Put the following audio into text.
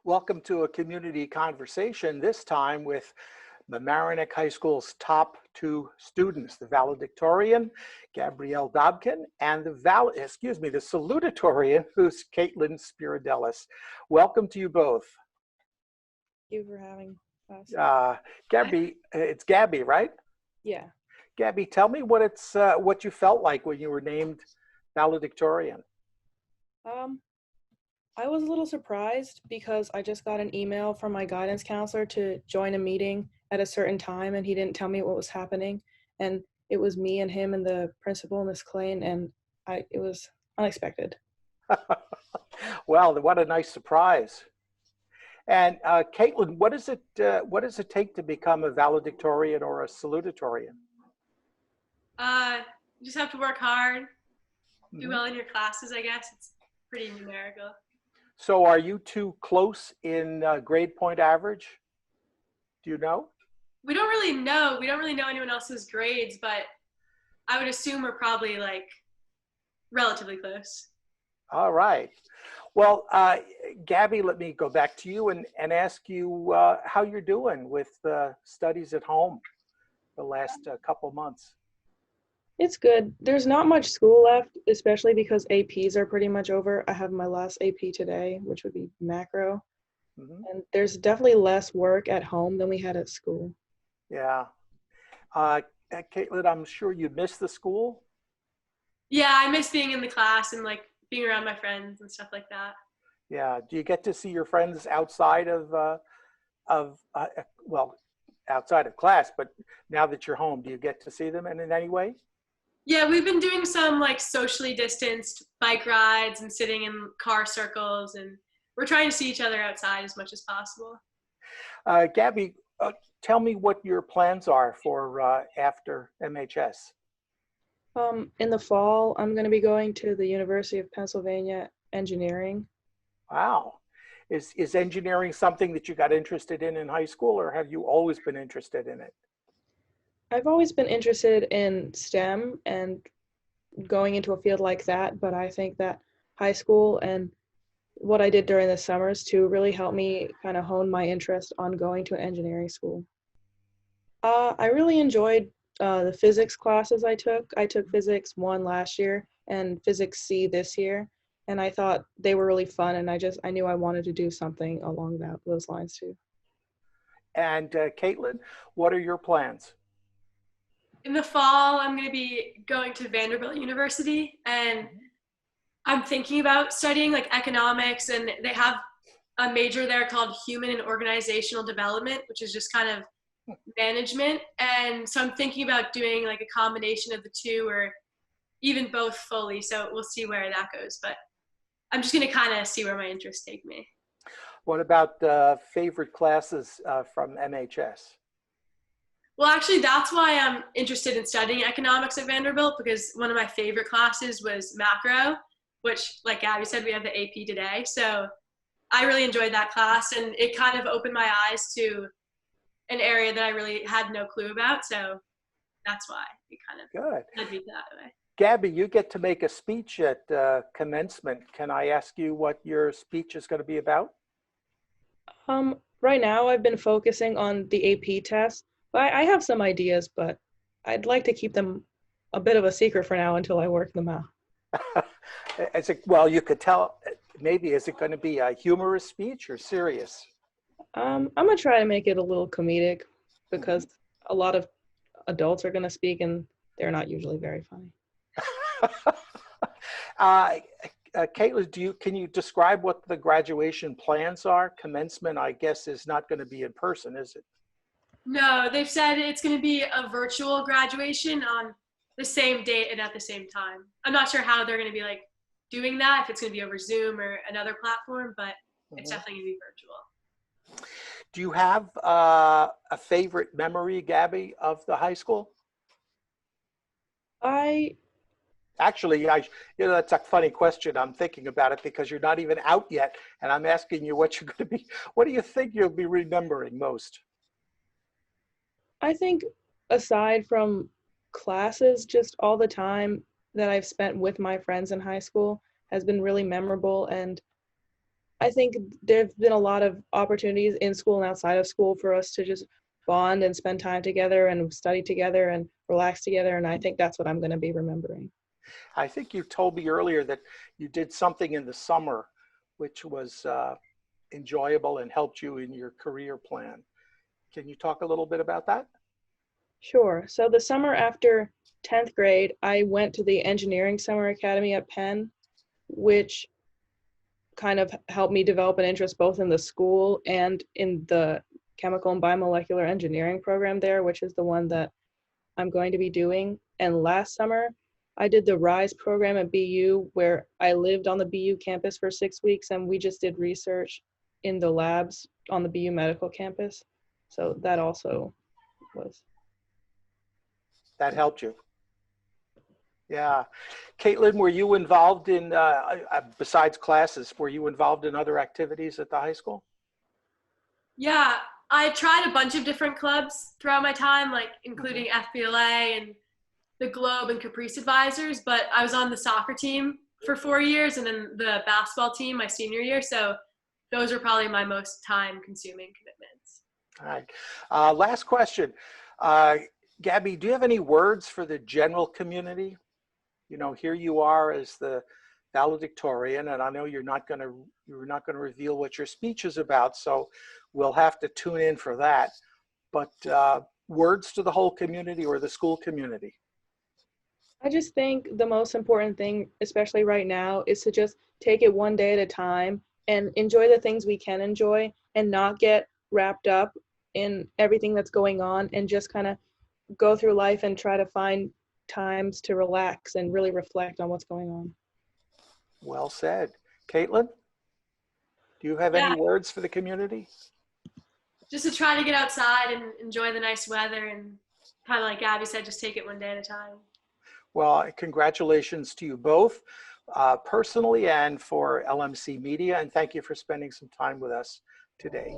Welcome to a community conversation, this time with Mamaroneck High School's top two students, the valedictorian, Gabrielle Dobkin, and the salutatorian, who's Kaitlyn Spiridellis. Welcome to you both. Thank you for having us. Gabby, it's Gabby, right? Yeah. Gabby, tell me what you felt like when you were named valedictorian. I was a little surprised because I just got an email from my guidance counselor to join a meeting at a certain time, and he didn't tell me what was happening. And it was me and him and the principal, Miss Klein, and it was unexpected. Well, what a nice surprise. And Kaitlyn, what does it take to become a valedictorian or a salutatorian? You just have to work hard, do well in your classes, I guess. It's pretty numerical. So are you two close in grade point average? Do you know? We don't really know. We don't really know anyone else's grades, but I would assume we're probably like relatively close. All right. Well, Gabby, let me go back to you and ask you how you're doing with studies at home the last couple months. It's good. There's not much school left, especially because APs are pretty much over. I have my last AP today, which would be macro. And there's definitely less work at home than we had at school. Yeah. Kaitlyn, I'm sure you miss the school. Yeah, I miss being in the class and like being around my friends and stuff like that. Yeah. Do you get to see your friends outside well, outside of class, but now that you're home, do you get to see them in any way? Yeah, we've been doing some like socially distanced bike rides and sitting in car circles, and we're trying to see each other outside as much as possible. Gabby, tell me what your plans are for after MHS. In the fall, I'm going to be going to the University of Pennsylvania engineering. Wow. Is engineering something that you got interested in high school, or have you always been interested in it? I've always been interested in STEM and going into a field like that, but I think that high school and what I did during the summers to really help me kind of hone my interest on going to an engineering school. I really enjoyed the physics classes I took. I took Physics 1 last year and Physics C this year, and I thought they were really fun, and I knew I wanted to do something along those lines too. And Kaitlyn, what are your plans? In the fall, I'm going to be going to Vanderbilt University, and I'm thinking about studying like economics, and they have a major there called Human and Organizational Development, which is just kind of management. And so I'm thinking about doing like a combination of the two or even both fully. So we'll see where that goes, but I'm just going to kind of see where my interests take me. What about favorite classes from MHS? Well, actually, that's why I'm interested in studying economics at Vanderbilt, because one of my favorite classes was macro, which, like Gabby said, we have the AP today. So I really enjoyed that class, and it kind of opened my eyes to an area that I really had no clue about. So that's why it kind of led me that way. Gabby, you get to make a speech at commencement. Can I ask you what your speech is going to be about? Right now, I've been focusing on the AP test. I have some ideas, but I'd like to keep them a bit of a secret for now until I work them out. Well, you could tell, maybe, is it going to be a humorous speech or serious? I'm going to try to make it a little comedic because a lot of adults are going to speak and they're not usually very funny. Kaitlyn, can you describe what the graduation plans are? Commencement, I guess, is not going to be in person, is it? No, they've said it's going to be a virtual graduation on the same date and at the same time. I'm not sure how they're going to be like doing that, if it's going to be over Zoom or another platform, but it's definitely going to be virtual. Do you have a favorite memory, Gabby, of the high school? Actually, that's a funny question. I'm thinking about it because you're not even out yet, and I'm asking you what do you think you'll be remembering most? I think aside from classes, just all the time that I've spent with my friends in high school has been really memorable, and I think there've been a lot of opportunities in school and outside of school for us to just bond and spend time together and study together and relax together. And I think that's what I'm going to be remembering. I think you told me earlier that you did something in the summer which was enjoyable and helped you in your career plan. Can you talk a little bit about that? Sure. So the summer after 10th grade, I went to the Engineering Summer Academy at Penn, which kind of helped me develop an interest both in the school and in the chemical and biomolecular engineering program there, which is the one that I'm going to be doing. And last summer, I did the RISE program at BU, where I lived on the BU campus for 6 weeks, and we just did research in the labs on the BU medical campus. So that also was. That helped you. Yeah. Kaitlyn, were you involved in, besides classes, were you involved in other activities at the high school? Yeah, I tried a bunch of different clubs throughout my time, like including FBLA and the Globe and Caprice Advisors, but I was on the soccer team for 4 years and then the basketball team my senior year. So those are probably my most time consuming commitments. All right. Last question. Gabby, do you have any words for the general community? You know, here you are as the valedictorian, and I know you're not going to reveal what your speech is about, so we'll have to tune in for that. But words to the whole community or the school community? I just think the most important thing, especially right now, is to just take it one day at a time and enjoy the things we can enjoy and not get wrapped up in everything that's going on, and just kind of go through life and try to find times to relax and really reflect on what's going on. Well said. Kaitlyn, do you have any words for the community? Just to try to get outside and enjoy the nice weather, and kind of like Gabby said, just take it one day at a time. Well, congratulations to you both, personally and for LMC Media, and thank you for spending some time with us today.